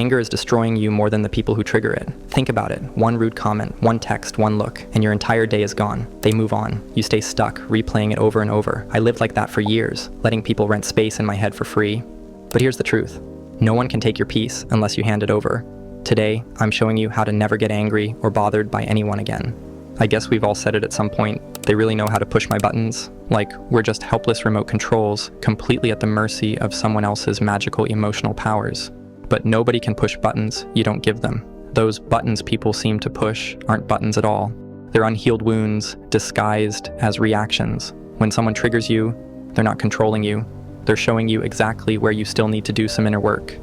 Anger is destroying you more than the people who trigger it. Think about it. One rude comment, one text, one look, and your entire day is gone. They move on. You stay stuck, replaying it over and over. I lived like that for years, letting people rent space in my head for free. But here's the truth. No one can take your peace unless you hand it over. Today, I'm showing you how to never get angry or bothered by anyone again. I guess we've all said it at some point. They really know how to push my buttons. Like, we're just helpless remote controls, completely at the mercy of someone else's magical emotional powers. But nobody can push buttons you don't give them. Those buttons people seem to push aren't buttons at all. They're unhealed wounds disguised as reactions. When someone triggers you, they're not controlling you. They're showing you exactly where you still need to do some inner work.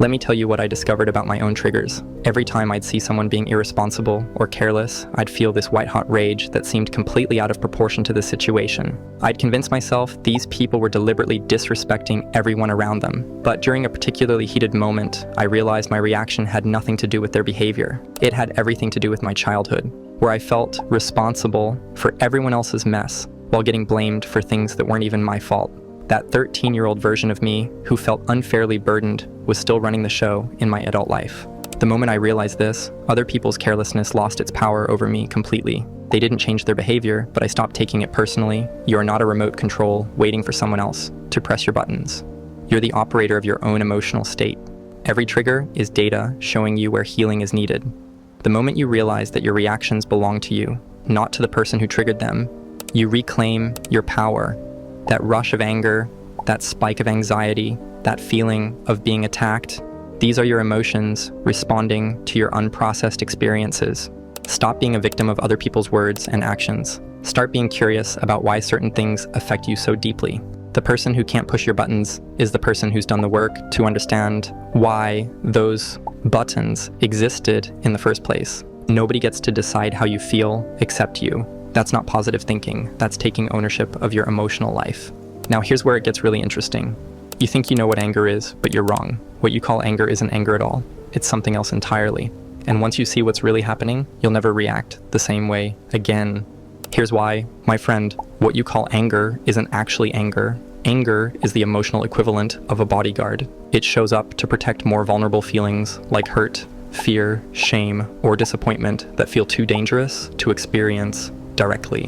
Let me tell you what I discovered about my own triggers. Every time I'd see someone being irresponsible or careless, I'd feel this white-hot rage that seemed completely out of proportion to the situation. I'd convince myself these people were deliberately disrespecting everyone around them. But during a particularly heated moment, I realized my reaction had nothing to do with their behavior. It had everything to do with my childhood, where I felt responsible for everyone else's mess while getting blamed for things that weren't even my fault. That 13-year-old version of me, who felt unfairly burdened, was still running the show in my adult life. The moment I realized this, other people's carelessness lost its power over me completely. They didn't change their behavior, but I stopped taking it personally. You are not a remote control waiting for someone else to press your buttons. You're the operator of your own emotional state. Every trigger is data showing you where healing is needed. The moment you realize that your reactions belong to you, not to the person who triggered them, you reclaim your power. That rush of anger, that spike of anxiety, that feeling of being attacked, these are your emotions responding to your unprocessed experiences. Stop being a victim of other people's words and actions. Start being curious about why certain things affect you so deeply. The person who can't push your buttons is the person who's done the work to understand why those buttons existed in the first place. Nobody gets to decide how you feel except you. That's not positive thinking. That's taking ownership of your emotional life. Now here's where it gets really interesting. You think you know what anger is, but you're wrong. What you call anger isn't anger at all. It's something else entirely. And once you see what's really happening, you'll never react the same way again. Here's why, my friend, what you call anger isn't actually anger. Anger is the emotional equivalent of a bodyguard. It shows up to protect more vulnerable feelings like hurt, fear, shame, or disappointment that feel too dangerous to experience directly.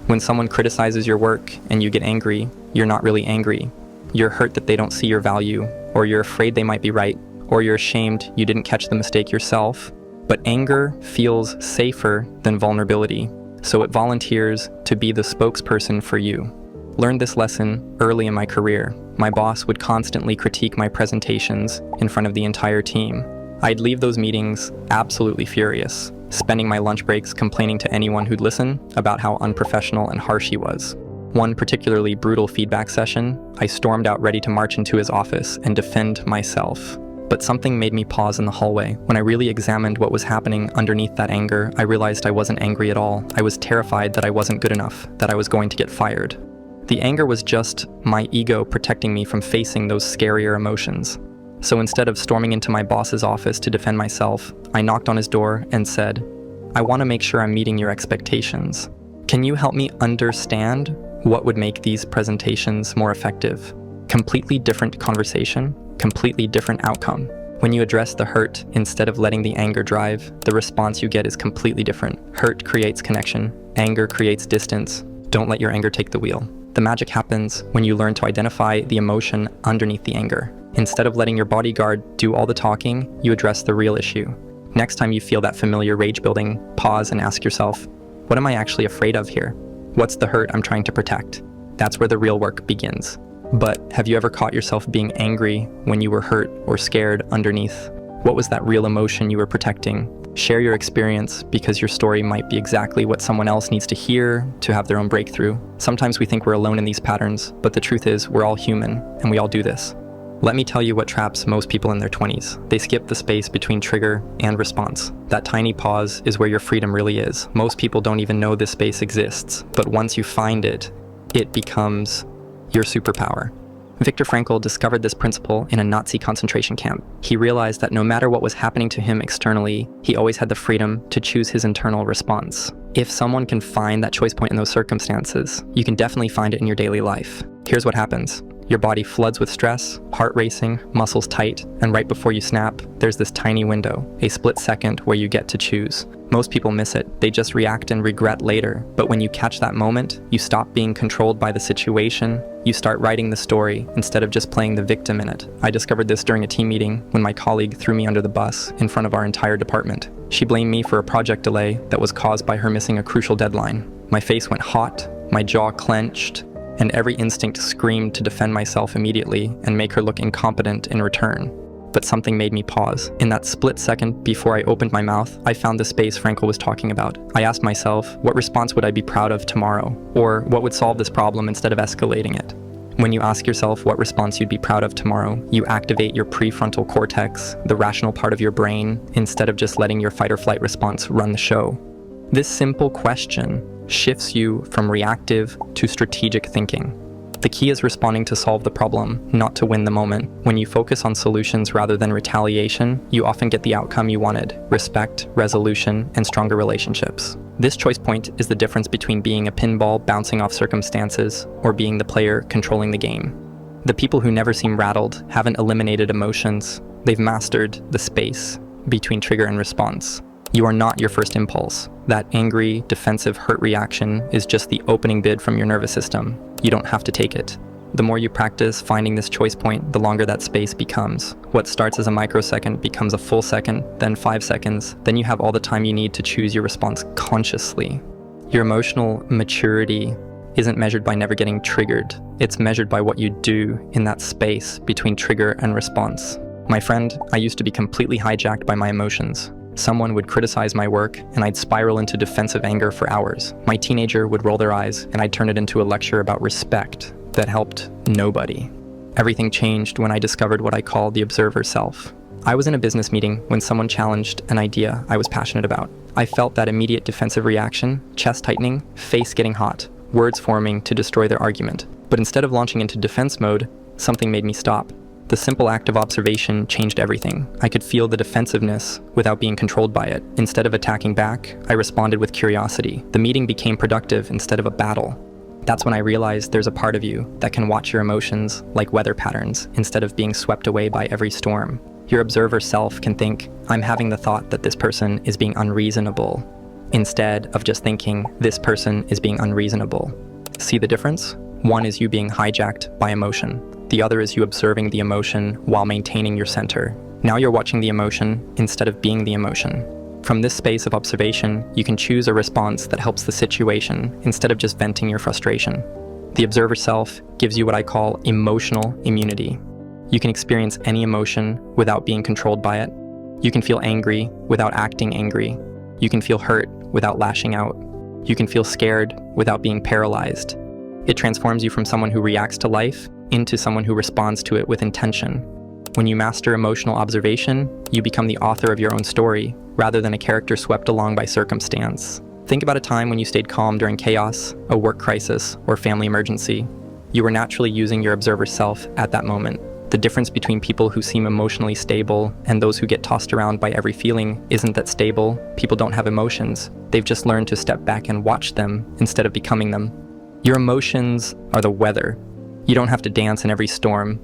When someone criticizes your work and you get angry, you're not really angry. You're hurt that they don't see your value, or you're afraid they might be right, or you're ashamed you didn't catch the mistake yourself. But anger feels safer than vulnerability, so it volunteers to be the spokesperson for you. Learned this lesson early in my career. My boss would constantly critique my presentations in front of the entire team. I'd leave those meetings absolutely furious, spending my lunch breaks complaining to anyone who'd listen about how unprofessional and harsh he was. One particularly brutal feedback session, I stormed out ready to march into his office and defend myself. But something made me pause in the hallway. When I really examined what was happening underneath that anger, I realized I wasn't angry at all. I was terrified that I wasn't good enough, that I was going to get fired. The anger was just my ego protecting me from facing those scarier emotions. So instead of storming into my boss's office to defend myself, I knocked on his door and said, "I want to make sure I'm meeting your expectations. Can you help me understand what would make these presentations more effective?" Completely different conversation, completely different outcome. When you address the hurt instead of letting the anger drive, the response you get is completely different. Hurt creates connection, anger creates distance. Don't let your anger take the wheel. The magic happens when you learn to identify the emotion underneath the anger. Instead of letting your bodyguard do all the talking, you address the real issue. Next time you feel that familiar rage building, pause and ask yourself, what am I actually afraid of here? What's the hurt I'm trying to protect? That's where the real work begins. But have you ever caught yourself being angry when you were hurt or scared underneath? What was that real emotion you were protecting? Share your experience, because your story might be exactly what someone else needs to hear to have their own breakthrough. Sometimes we think we're alone in these patterns, but the truth is we're all human and we all do this. Let me tell you what traps most people in their 20s. They skip the space between trigger and response. That tiny pause is where your freedom really is. Most people don't even know this space exists, but once you find it, it becomes your superpower. Viktor Frankl discovered this principle in a Nazi concentration camp. He realized that no matter what was happening to him externally, he always had the freedom to choose his internal response. If someone can find that choice point in those circumstances, you can definitely find it in your daily life. Here's what happens. Your body floods with stress, heart racing, muscles tight, and right before you snap, there's this tiny window, a split second where you get to choose. Most people miss it. They just react and regret later. But when you catch that moment, you stop being controlled by the situation. You start writing the story instead of just playing the victim in it. I discovered this during a team meeting when my colleague threw me under the bus in front of our entire department. She blamed me for a project delay that was caused by her missing a crucial deadline. My face went hot, my jaw clenched, and every instinct screamed to defend myself immediately and make her look incompetent in return. But something made me pause. In that split second before I opened my mouth, I found the space Frankel was talking about. I asked myself, what response would I be proud of tomorrow? Or what would solve this problem instead of escalating it? When you ask yourself what response you'd be proud of tomorrow, you activate your prefrontal cortex, the rational part of your brain, instead of just letting your fight or flight response run the show. This simple question shifts you from reactive to strategic thinking. The key is responding to solve the problem, not to win the moment. When you focus on solutions rather than retaliation, you often get the outcome you wanted: respect, resolution, and stronger relationships. This choice point is the difference between being a pinball bouncing off circumstances or being the player controlling the game. The people who never seem rattled haven't eliminated emotions. They've mastered the space between trigger and response. You are not your first impulse. That angry, defensive hurt reaction is just the opening bid from your nervous system. You don't have to take it. The more you practice finding this choice point, the longer that space becomes. What starts as a microsecond becomes a full second, then 5 seconds. Then you have all the time you need to choose your response consciously. Your emotional maturity isn't measured by never getting triggered. It's measured by what you do in that space between trigger and response. My friend, I used to be completely hijacked by my emotions. Someone would criticize my work, and I'd spiral into defensive anger for hours. My teenager would roll their eyes, and I'd turn it into a lecture about respect that helped nobody. Everything changed when I discovered what I call the observer self. I was in a business meeting when someone challenged an idea I was passionate about. I felt that immediate defensive reaction, chest tightening, face getting hot, words forming to destroy their argument. But instead of launching into defense mode, something made me stop. The simple act of observation changed everything. I could feel the defensiveness without being controlled by it. Instead of attacking back, I responded with curiosity. The meeting became productive instead of a battle. That's when I realized there's a part of you that can watch your emotions like weather patterns instead of being swept away by every storm. Your observer self can think, I'm having the thought that this person is being unreasonable, instead of just thinking, this person is being unreasonable. See the difference? One is you being hijacked by emotion. The other is you observing the emotion while maintaining your center. Now you're watching the emotion instead of being the emotion. From this space of observation, you can choose a response that helps the situation instead of just venting your frustration. The observer self gives you what I call emotional immunity. You can experience any emotion without being controlled by it. You can feel angry without acting angry. You can feel hurt without lashing out. You can feel scared without being paralyzed. It transforms you from someone who reacts to life into someone who responds to it with intention. When you master emotional observation, you become the author of your own story, rather than a character swept along by circumstance. Think about a time when you stayed calm during chaos, a work crisis, or family emergency. You were naturally using your observer self at that moment. The difference between people who seem emotionally stable and those who get tossed around by every feeling isn't that stable people don't have emotions. They've just learned to step back and watch them instead of becoming them. Your emotions are the weather. You don't have to dance in every storm.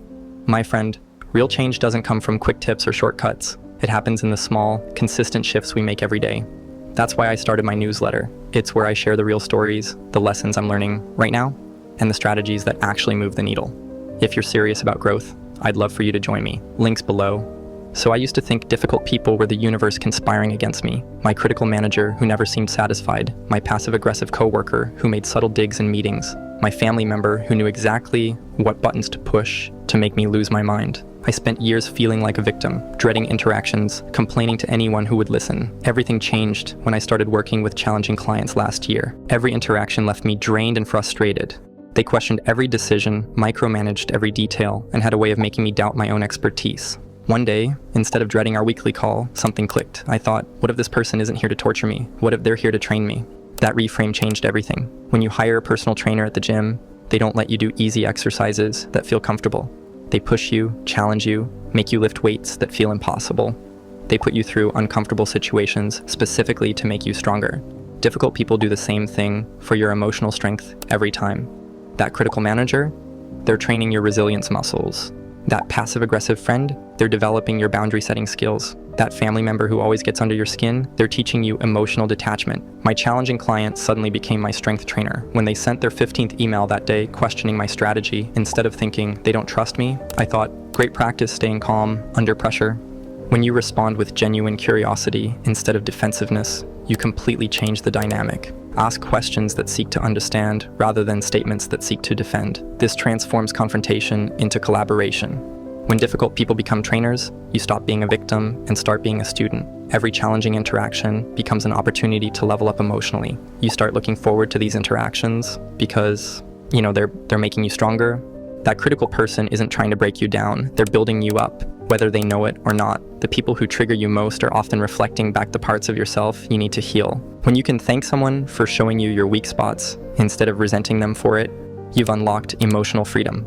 My friend, real change doesn't come from quick tips or shortcuts. It happens in the small, consistent shifts we make every day. That's why I started my newsletter. It's where I share the real stories, the lessons I'm learning right now, and the strategies that actually move the needle. If you're serious about growth, I'd love for you to join me. Links below. So I used to think difficult people were the universe conspiring against me. My critical manager who never seemed satisfied. My passive-aggressive coworker who made subtle digs in meetings. My family member who knew exactly what buttons to push to make me lose my mind. I spent years feeling like a victim, dreading interactions, complaining to anyone who would listen. Everything changed when I started working with challenging clients last year. Every interaction left me drained and frustrated. They questioned every decision, micromanaged every detail, and had a way of making me doubt my own expertise. One day, instead of dreading our weekly call, something clicked. I thought, what if this person isn't here to torture me? What if they're here to train me? That reframe changed everything. When you hire a personal trainer at the gym, they don't let you do easy exercises that feel comfortable. They push you, challenge you, make you lift weights that feel impossible. They put you through uncomfortable situations specifically to make you stronger. Difficult people do the same thing for your emotional strength every time. That critical manager, they're training your resilience muscles. That passive-aggressive friend, they're developing your boundary-setting skills. That family member who always gets under your skin, they're teaching you emotional detachment. My challenging client suddenly became my strength trainer. When they sent their 15th email that day questioning my strategy, instead of thinking, they don't trust me, I thought, great practice staying calm under pressure. When you respond with genuine curiosity instead of defensiveness, you completely change the dynamic. Ask questions that seek to understand rather than statements that seek to defend. This transforms confrontation into collaboration. When difficult people become trainers, you stop being a victim and start being a student. Every challenging interaction becomes an opportunity to level up emotionally. You start looking forward to these interactions because, they're making you stronger. That critical person isn't trying to break you down, they're building you up, whether they know it or not. The people who trigger you most are often reflecting back the parts of yourself you need to heal. When you can thank someone for showing you your weak spots instead of resenting them for it, you've unlocked emotional freedom.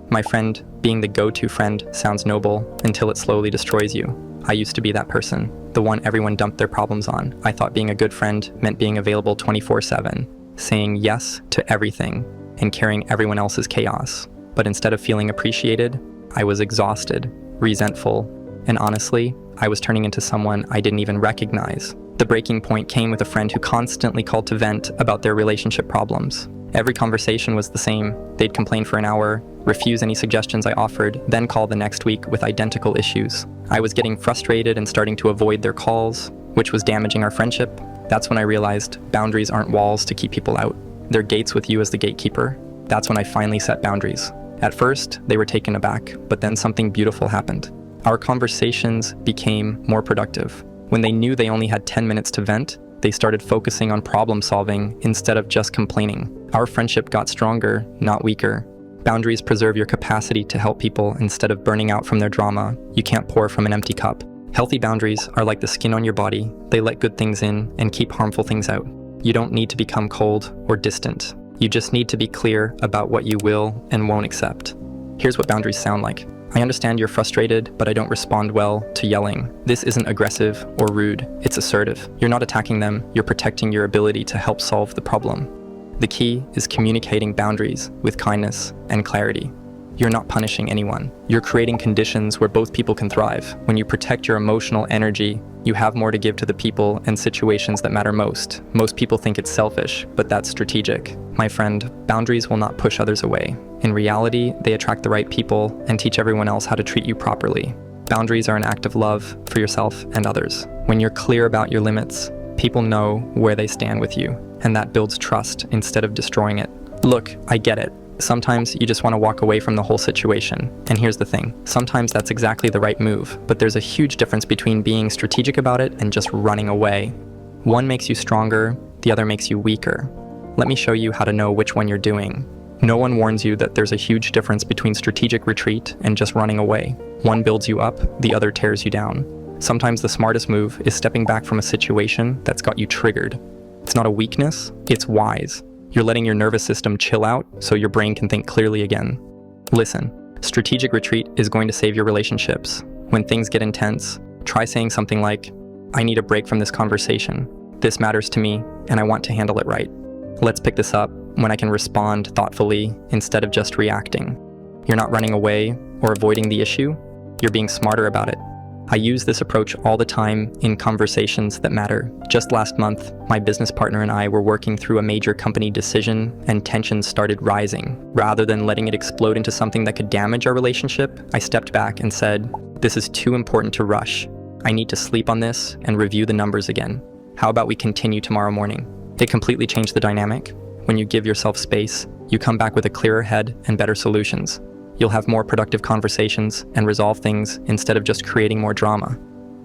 My friend, being the go-to friend sounds noble until it slowly destroys you. I used to be that person, the one everyone dumped their problems on. I thought being a good friend meant being available 24/7, saying yes to everything, and carrying everyone else's chaos. But instead of feeling appreciated, I was exhausted, resentful, and honestly, I was turning into someone I didn't even recognize. The breaking point came with a friend who constantly called to vent about their relationship problems. Every conversation was the same. They'd complain for an hour, refuse any suggestions I offered, then call the next week with identical issues. I was getting frustrated and starting to avoid their calls, which was damaging our friendship. That's when I realized boundaries aren't walls to keep people out. They're gates with you as the gatekeeper. That's when I finally set boundaries. At first, they were taken aback, but then something beautiful happened. Our conversations became more productive. When they knew they only had 10 minutes to vent, they started focusing on problem solving instead of just complaining. Our friendship got stronger, not weaker. Boundaries preserve your capacity to help people instead of burning out from their drama. You can't pour from an empty cup. Healthy boundaries are like the skin on your body. They let good things in and keep harmful things out. You don't need to become cold or distant. You just need to be clear about what you will and won't accept. Here's what boundaries sound like. I understand you're frustrated, but I don't respond well to yelling. This isn't aggressive or rude, it's assertive. You're not attacking them, you're protecting your ability to help solve the problem. The key is communicating boundaries with kindness and clarity. You're not punishing anyone. You're creating conditions where both people can thrive. When you protect your emotional energy, you have more to give to the people and situations that matter most. Most people think it's selfish, but that's strategic. My friend, boundaries will not push others away. In reality, they attract the right people and teach everyone else how to treat you properly. Boundaries are an act of love for yourself and others. When you're clear about your limits, people know where they stand with you, and that builds trust instead of destroying it. Look, I get it. Sometimes you just want to walk away from the whole situation. And here's the thing, sometimes that's exactly the right move, but there's a huge difference between being strategic about it and just running away. One makes you stronger, the other makes you weaker. Let me show you how to know which one you're doing. No one warns you that there's a huge difference between strategic retreat and just running away. One builds you up, the other tears you down. Sometimes the smartest move is stepping back from a situation that's got you triggered. It's not a weakness, it's wise. You're letting your nervous system chill out so your brain can think clearly again. Listen, strategic retreat is going to save your relationships. When things get intense, try saying something like, I need a break from this conversation. This matters to me, and I want to handle it right. Let's pick this up when I can respond thoughtfully instead of just reacting. You're not running away or avoiding the issue, you're being smarter about it. I use this approach all the time in conversations that matter. Just last month, my business partner and I were working through a major company decision and tensions started rising. Rather than letting it explode into something that could damage our relationship, I stepped back and said, this is too important to rush. I need to sleep on this and review the numbers again. How about we continue tomorrow morning? It completely changed the dynamic. When you give yourself space, you come back with a clearer head and better solutions. You'll have more productive conversations and resolve things instead of just creating more drama.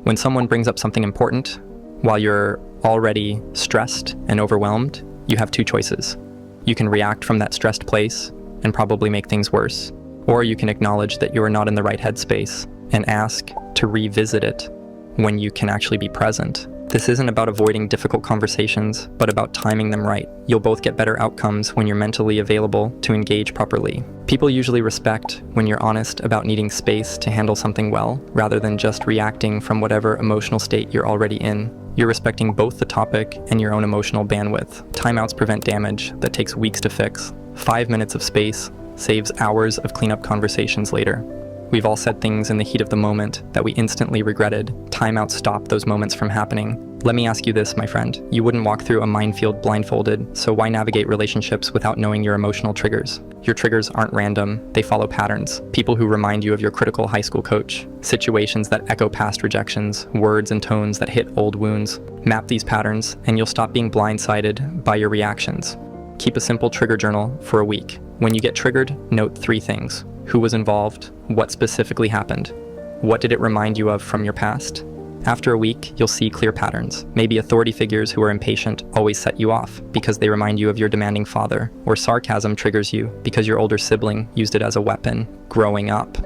When someone brings up something important, while you're already stressed and overwhelmed, you have two choices. You can react from that stressed place and probably make things worse, or you can acknowledge that you are not in the right headspace and ask to revisit it when you can actually be present. This isn't about avoiding difficult conversations, but about timing them right. You'll both get better outcomes when you're mentally available to engage properly. People usually respect when you're honest about needing space to handle something well, rather than just reacting from whatever emotional state you're already in. You're respecting both the topic and your own emotional bandwidth. Timeouts prevent damage that takes weeks to fix. 5 minutes of space saves hours of cleanup conversations later. We've all said things in the heat of the moment that we instantly regretted. Timeout stopped those moments from happening. Let me ask you this, my friend. You wouldn't walk through a minefield blindfolded, so why navigate relationships without knowing your emotional triggers? Your triggers aren't random, they follow patterns. People who remind you of your critical high school coach, situations that echo past rejections, words and tones that hit old wounds. Map these patterns, and you'll stop being blindsided by your reactions. Keep a simple trigger journal for a week. When you get triggered, note 3 things. Who was involved? What specifically happened? What did it remind you of from your past? After a week, you'll see clear patterns. Maybe authority figures who are impatient always set you off because they remind you of your demanding father, or sarcasm triggers you because your older sibling used it as a weapon growing up.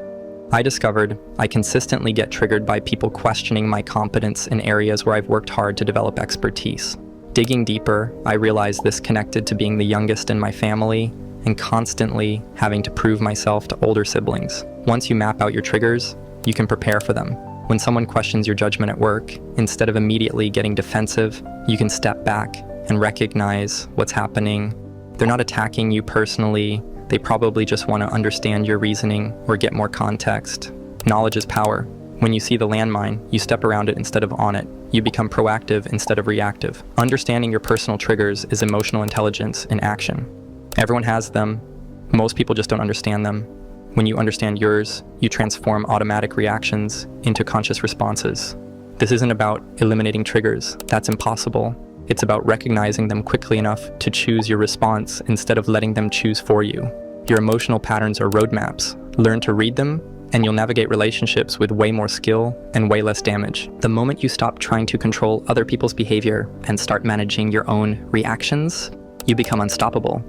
I discovered I consistently get triggered by people questioning my competence in areas where I've worked hard to develop expertise. Digging deeper, I realized this connected to being the youngest in my family and constantly having to prove myself to older siblings. Once you map out your triggers, you can prepare for them. When someone questions your judgment at work, instead of immediately getting defensive, you can step back and recognize what's happening. They're not attacking you personally. They probably just want to understand your reasoning or get more context. Knowledge is power. When you see the landmine, you step around it instead of on it. You become proactive instead of reactive. Understanding your personal triggers is emotional intelligence in action. Everyone has them. Most people just don't understand them. When you understand yours, you transform automatic reactions into conscious responses. This isn't about eliminating triggers. That's impossible. It's about recognizing them quickly enough to choose your response instead of letting them choose for you. Your emotional patterns are roadmaps. Learn to read them, and you'll navigate relationships with way more skill and way less damage. The moment you stop trying to control other people's behavior and start managing your own reactions, you become unstoppable.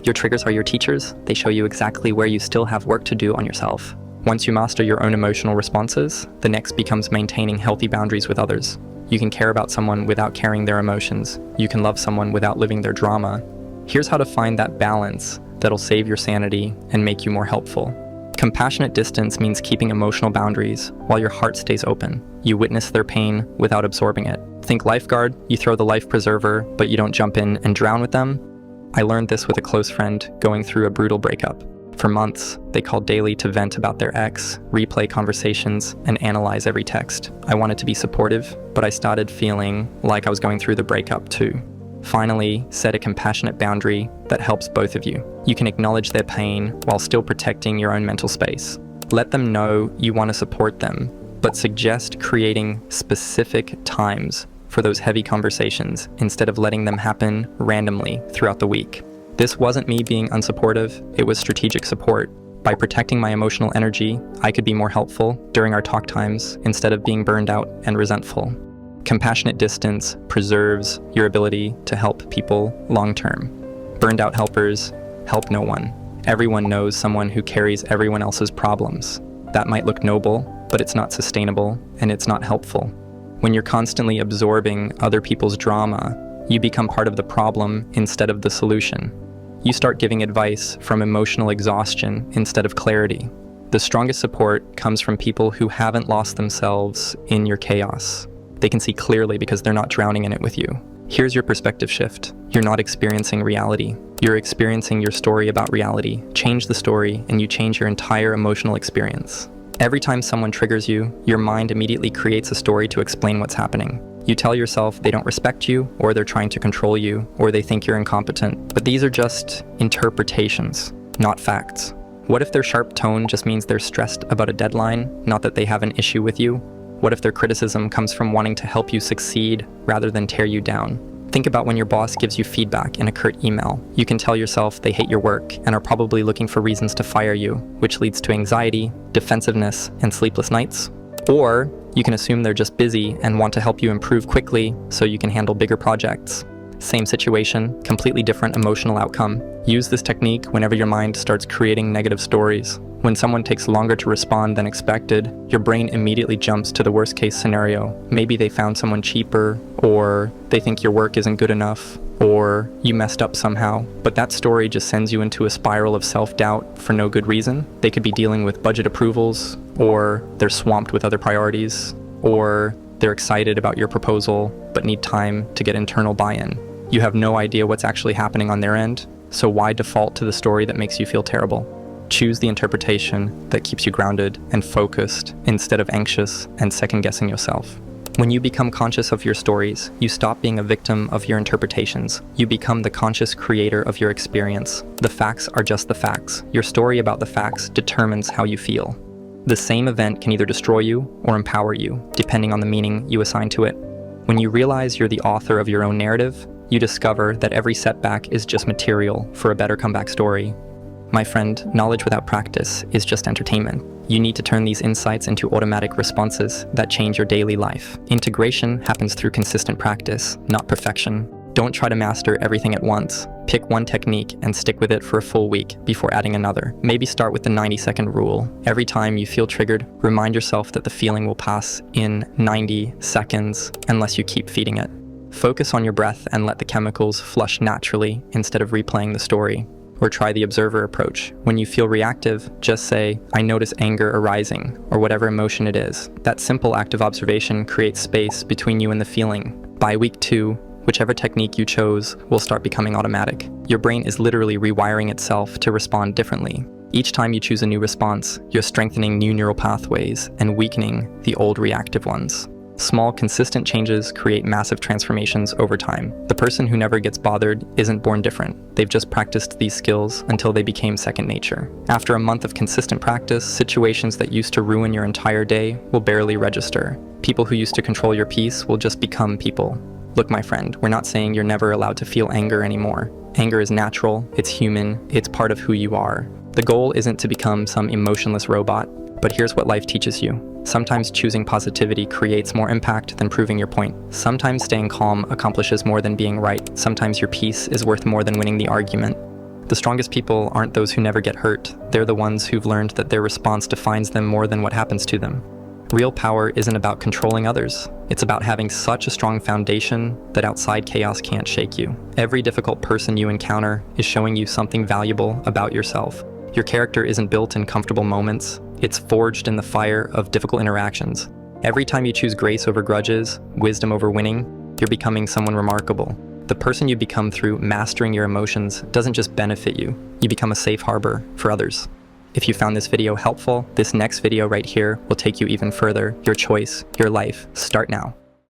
Your triggers are your teachers. They show you exactly where you still have work to do on yourself. Once you master your own emotional responses, the next becomes maintaining healthy boundaries with others. You can care about someone without carrying their emotions. You can love someone without living their drama. Here's how to find that balance that'll save your sanity and make you more helpful. Compassionate distance means keeping emotional boundaries while your heart stays open. You witness their pain without absorbing it. Think lifeguard, you throw the life preserver, but you don't jump in and drown with them. I learned this with a close friend going through a brutal breakup. For months, they called daily to vent about their ex, replay conversations, and analyze every text. I wanted to be supportive, but I started feeling like I was going through the breakup too. Finally, set a compassionate boundary that helps both of you. You can acknowledge their pain while still protecting your own mental space. Let them know you want to support them, but suggest creating specific times for those heavy conversations instead of letting them happen randomly throughout the week. This wasn't me being unsupportive, it was strategic support. By protecting my emotional energy, I could be more helpful during our talk times instead of being burned out and resentful. Compassionate distance preserves your ability to help people long term. Burned out helpers help no one. Everyone knows someone who carries everyone else's problems. That might look noble, but it's not sustainable and it's not helpful. When you're constantly absorbing other people's drama, you become part of the problem instead of the solution. You start giving advice from emotional exhaustion instead of clarity. The strongest support comes from people who haven't lost themselves in your chaos. They can see clearly because they're not drowning in it with you. Here's your perspective shift. You're not experiencing reality. You're experiencing your story about reality. Change the story and you change your entire emotional experience. Every time someone triggers you, your mind immediately creates a story to explain what's happening. You tell yourself they don't respect you, or they're trying to control you, or they think you're incompetent. But these are just interpretations, not facts. What if their sharp tone just means they're stressed about a deadline, not that they have an issue with you? What if their criticism comes from wanting to help you succeed rather than tear you down? Think about when your boss gives you feedback in a curt email. You can tell yourself they hate your work and are probably looking for reasons to fire you, which leads to anxiety, defensiveness, and sleepless nights. Or you can assume they're just busy and want to help you improve quickly so you can handle bigger projects. Same situation, completely different emotional outcome. Use this technique whenever your mind starts creating negative stories. When someone takes longer to respond than expected, your brain immediately jumps to the worst case scenario. Maybe they found someone cheaper, or they think your work isn't good enough, or you messed up somehow. But that story just sends you into a spiral of self-doubt for no good reason. They could be dealing with budget approvals, or they're swamped with other priorities, or they're excited about your proposal but need time to get internal buy-in. You have no idea what's actually happening on their end, so why default to the story that makes you feel terrible? Choose the interpretation that keeps you grounded and focused instead of anxious and second-guessing yourself. When you become conscious of your stories, you stop being a victim of your interpretations. You become the conscious creator of your experience. The facts are just the facts. Your story about the facts determines how you feel. The same event can either destroy you or empower you, depending on the meaning you assign to it. When you realize you're the author of your own narrative, you discover that every setback is just material for a better comeback story. My friend, knowledge without practice is just entertainment. You need to turn these insights into automatic responses that change your daily life. Integration happens through consistent practice, not perfection. Don't try to master everything at once. Pick one technique and stick with it for a full week before adding another. Maybe start with the 90-second rule. Every time you feel triggered, remind yourself that the feeling will pass in 90 seconds unless you keep feeding it. Focus on your breath and let the chemicals flush naturally instead of replaying the story. Or try the observer approach. When you feel reactive, just say, "I notice anger arising," or whatever emotion it is. That simple act of observation creates space between you and the feeling. By week 2, whichever technique you chose will start becoming automatic. Your brain is literally rewiring itself to respond differently. Each time you choose a new response, you're strengthening new neural pathways and weakening the old reactive ones. Small, consistent changes create massive transformations over time. The person who never gets bothered isn't born different. They've just practiced these skills until they became second nature. After a month of consistent practice, situations that used to ruin your entire day will barely register. People who used to control your peace will just become people. Look, my friend, we're not saying you're never allowed to feel anger anymore. Anger is natural, it's human, it's part of who you are. The goal isn't to become some emotionless robot, but here's what life teaches you. Sometimes choosing positivity creates more impact than proving your point. Sometimes staying calm accomplishes more than being right. Sometimes your peace is worth more than winning the argument. The strongest people aren't those who never get hurt. They're the ones who've learned that their response defines them more than what happens to them. Real power isn't about controlling others. It's about having such a strong foundation that outside chaos can't shake you. Every difficult person you encounter is showing you something valuable about yourself. Your character isn't built in comfortable moments. It's forged in the fire of difficult interactions. Every time you choose grace over grudges, wisdom over winning, you're becoming someone remarkable. The person you become through mastering your emotions doesn't just benefit you, you become a safe harbor for others. If you found this video helpful, this next video right here will take you even further. Your choice, your life, start now.